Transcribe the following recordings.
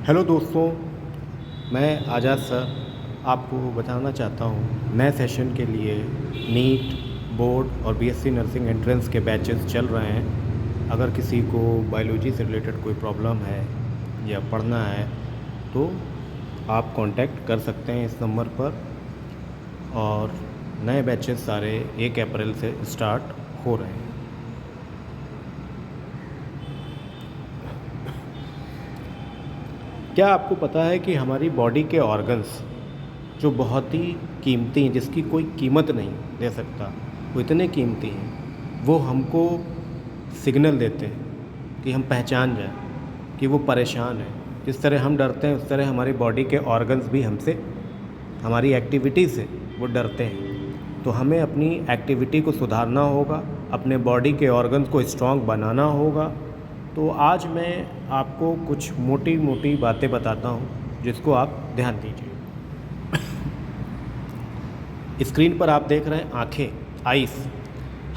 Hello दोस्तों, मैं आज़ाद sir आपको बताना चाहता हूँ नए सेशन के लिए नीट, बोर्ड और बीएससी नर्सिंग एंट्रेंस के बैचेस चल रहे हैं। अगर किसी को बायोलॉजी से रिलेटेड कोई प्रॉब्लम है या पढ़ना है तो आप कांटेक्ट कर सकते हैं इस नंबर पर। और नए बैचेस सारे 1 अप्रैल से स्टार्ट हो रहे हैं। क्या आपको पता है कि हमारी बॉडी के ऑर्गन्स जो बहुत ही कीमती हैं, जिसकी कोई कीमत नहीं दे सकता, वो इतने कीमती हैं, वो हमको सिग्नल देते हैं कि हम पहचान जाएं कि वो परेशान है। जिस तरह हम डरते हैं उस तरह हमारी बॉडी के ऑर्गन्स भी हमसे, हमारी एक्टिविटी से वो डरते हैं। तो हमें अपनी एक्टिविटी को सुधारना होगा, अपने बॉडी के ऑर्गन्स को स्ट्रॉन्ग बनाना होगा। तो आज मैं आपको कुछ मोटी मोटी बातें बताता हूँ जिसको आप ध्यान दीजिए। स्क्रीन पर आप देख रहे हैं आँखें, आइस।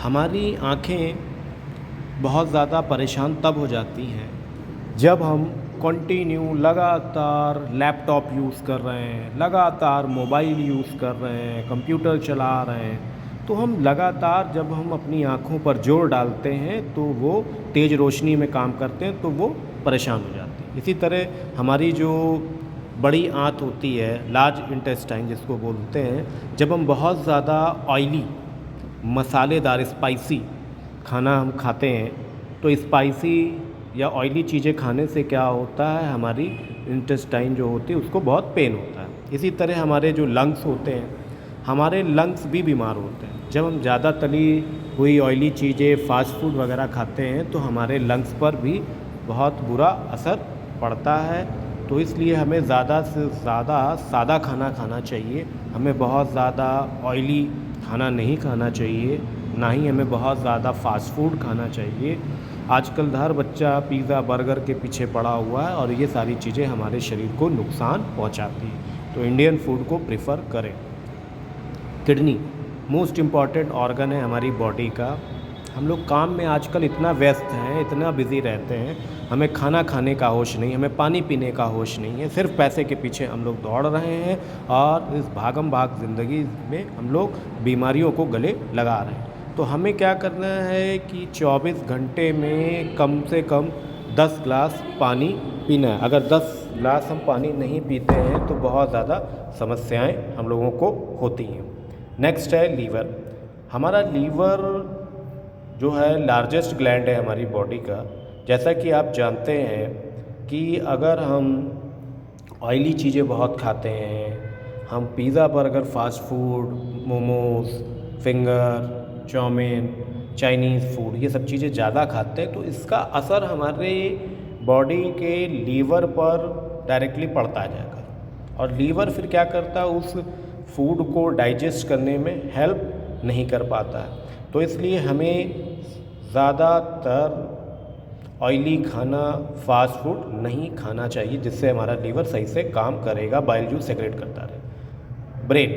हमारी आँखें बहुत ज़्यादा परेशान तब हो जाती हैं जब हम कंटिन्यू लगातार लैपटॉप यूज़ कर रहे हैं, लगातार मोबाइल यूज़ कर रहे हैं, कंप्यूटर चला रहे हैं। तो हम लगातार जब हम अपनी आँखों पर जोर डालते हैं तो वो तेज़ रोशनी में काम करते हैं, तो वो परेशान हो जाते हैं। इसी तरह हमारी जो बड़ी आंत होती है, लार्ज इंटेस्टाइन जिसको बोलते हैं, जब हम बहुत ज़्यादा ऑयली, मसालेदार, स्पाइसी खाना हम खाते हैं तो स्पाइसी या ऑयली चीज़ें खाने से क्या होता है, हमारी इंटेस्टाइन जो होती है उसको बहुत पेन होता है। इसी तरह हमारे जो लंग्स होते हैं, हमारे लंग्स भी बीमार होते हैं। जब हम ज़्यादा तली हुई ऑयली चीज़ें, फास्ट फूड वगैरह खाते हैं तो हमारे लंग्स पर भी बहुत बुरा असर पड़ता है। तो इसलिए हमें ज़्यादा से ज़्यादा सादा खाना खाना चाहिए। हमें बहुत ज़्यादा ऑयली खाना नहीं खाना चाहिए, ना ही हमें बहुत ज़्यादा फास्ट फूड खाना चाहिए। आजकल हर बच्चा पिज़्ज़ा, बर्गर के पीछे पड़ा हुआ है और ये सारी चीज़ें हमारे शरीर को नुकसान पहुंचाती हैं। तो इंडियन फूड को प्रेफर करें। किडनी मोस्ट इम्पॉर्टेंट ऑर्गन है हमारी बॉडी का। हम लोग काम में आजकल इतना व्यस्त हैं, इतना बिज़ी रहते हैं, हमें खाना खाने का होश नहीं, हमें पानी पीने का होश नहीं है। सिर्फ पैसे के पीछे हम लोग दौड़ रहे हैं और इस भागम भाग ज़िंदगी में हम लोग बीमारियों को गले लगा रहे हैं। तो हमें क्या करना है कि 24 घंटे में कम से कम 10 ग्लास पानी पीना है। अगर 10 ग्लास हम पानी नहीं पीते हैं तो बहुत ज़्यादा समस्याएं हम लोगों को होती हैं। नेक्स्ट है लीवर। हमारा लीवर जो है लार्जेस्ट ग्लैंड है हमारी बॉडी का। जैसा कि आप जानते हैं कि अगर हम ऑयली चीज़ें बहुत खाते हैं, हम pizza, burger, fast food, momos, finger, chowmein, Chinese food, ये सब चीज़ें ज़्यादा खाते हैं तो इसका असर हमारे बॉडी के लीवर पर डायरेक्टली पड़ता जाएगा। और लीवर फिर क्या करता है, उस फूड को डाइजेस्ट करने में हेल्प नहीं कर पाता है। तो इसलिए हमें ज़्यादातर ऑयली खाना, फास्ट फूड नहीं खाना चाहिए, जिससे हमारा लीवर सही से काम करेगा, बाइल जूस सेक्रेट करता रहे। ब्रेन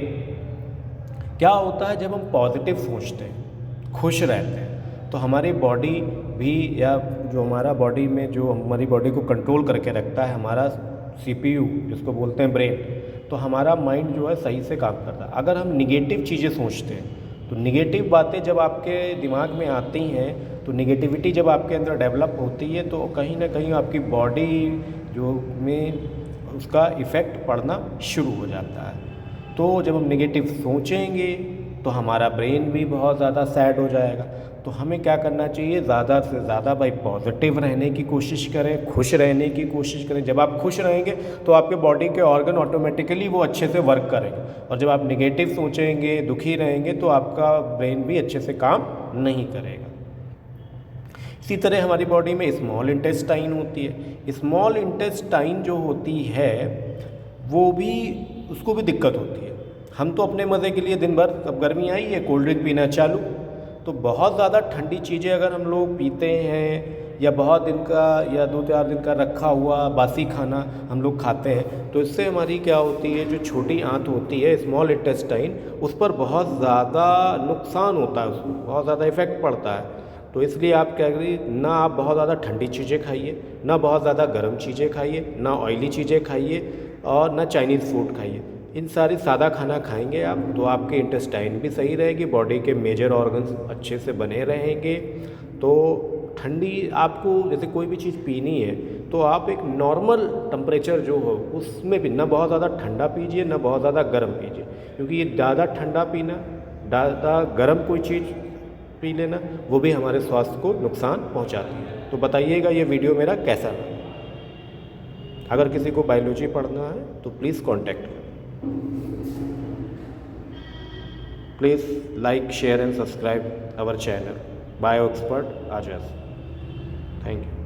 क्या होता है, जब हम पॉजिटिव सोचते हैं, खुश रहते हैं, तो हमारी बॉडी भी, या जो हमारा बॉडी में जो हमारी बॉडी को कंट्रोल करके रखता है, हमारा CPU जिसको बोलते हैं ब्रेन, तो हमारा माइंड जो है सही से काम करता है। अगर हम निगेटिव चीज़ें सोचते हैं तो निगेटिव बातें जब आपके दिमाग में आती हैं, तो निगेटिविटी जब आपके अंदर डेवलप होती है तो कहीं ना कहीं आपकी बॉडी जो में उसका इफ़ेक्ट पड़ना शुरू हो जाता है। तो जब हम निगेटिव सोचेंगे तो हमारा ब्रेन भी बहुत ज़्यादा सैड हो जाएगा। तो हमें क्या करना चाहिए, ज़्यादा से ज़्यादा भाई पॉजिटिव रहने की कोशिश करें, खुश रहने की कोशिश करें। जब आप खुश रहेंगे तो आपके बॉडी के ऑर्गन ऑटोमेटिकली वो अच्छे से वर्क करेंगे। और जब आप नेगेटिव सोचेंगे, दुखी रहेंगे, तो आपका ब्रेन भी अच्छे से काम नहीं करेगा। इसी तरह हमारी बॉडी में स्मॉल इंटेस्टाइन होती है। स्मॉल इंटेस्टाइन जो होती है वो भी, उसको भी दिक्कत होती है। हम तो अपने मज़े के लिए दिन भर, अब गर्मी आई है, कोल्ड ड्रिंक पीना चालू, तो बहुत ज़्यादा ठंडी चीज़ें अगर हम लोग पीते हैं या बहुत दिन का या 2-4 दिन का रखा हुआ बासी खाना हम लोग खाते हैं, तो इससे हमारी क्या होती है, जो छोटी आंत होती है, स्मॉल इंटेस्टाइन, उस पर बहुत ज़्यादा नुकसान होता है, उसको बहुत ज़्यादा इफ़ेक्ट पड़ता है। तो इसलिए आप क्या करिए, ना आप बहुत ज़्यादा ठंडी चीज़ें खाइए, ना बहुत ज़्यादा गर्म चीज़ें खाइए, ना ऑयली चीज़ें खाइए और ना चाइनीज़ फूड खाइए। इन सारी सादा खाना खाएंगे आप तो आपके इंटेस्टाइन भी सही रहेगी, बॉडी के मेजर ऑर्गन्स अच्छे से बने रहेंगे। तो ठंडी आपको जैसे कोई भी चीज़ पीनी है तो आप एक नॉर्मल टेम्परेचर जो हो उसमें भी, ना बहुत ज़्यादा ठंडा पीजिए ना बहुत ज़्यादा गर्म पीजिए, क्योंकि ये ज़्यादा ठंडा पीना, ज़्यादा गर्म कोई चीज़ पी लेना वो भी हमारे स्वास्थ्य को नुकसान पहुंचाती है। तो बताइएगा ये वीडियो मेरा कैसा लगा। अगर किसी को बायोलॉजी पढ़ना है तो प्लीज़ कांटेक्ट करें। Please like, share and subscribe our channel bio expert Azad. Thank you.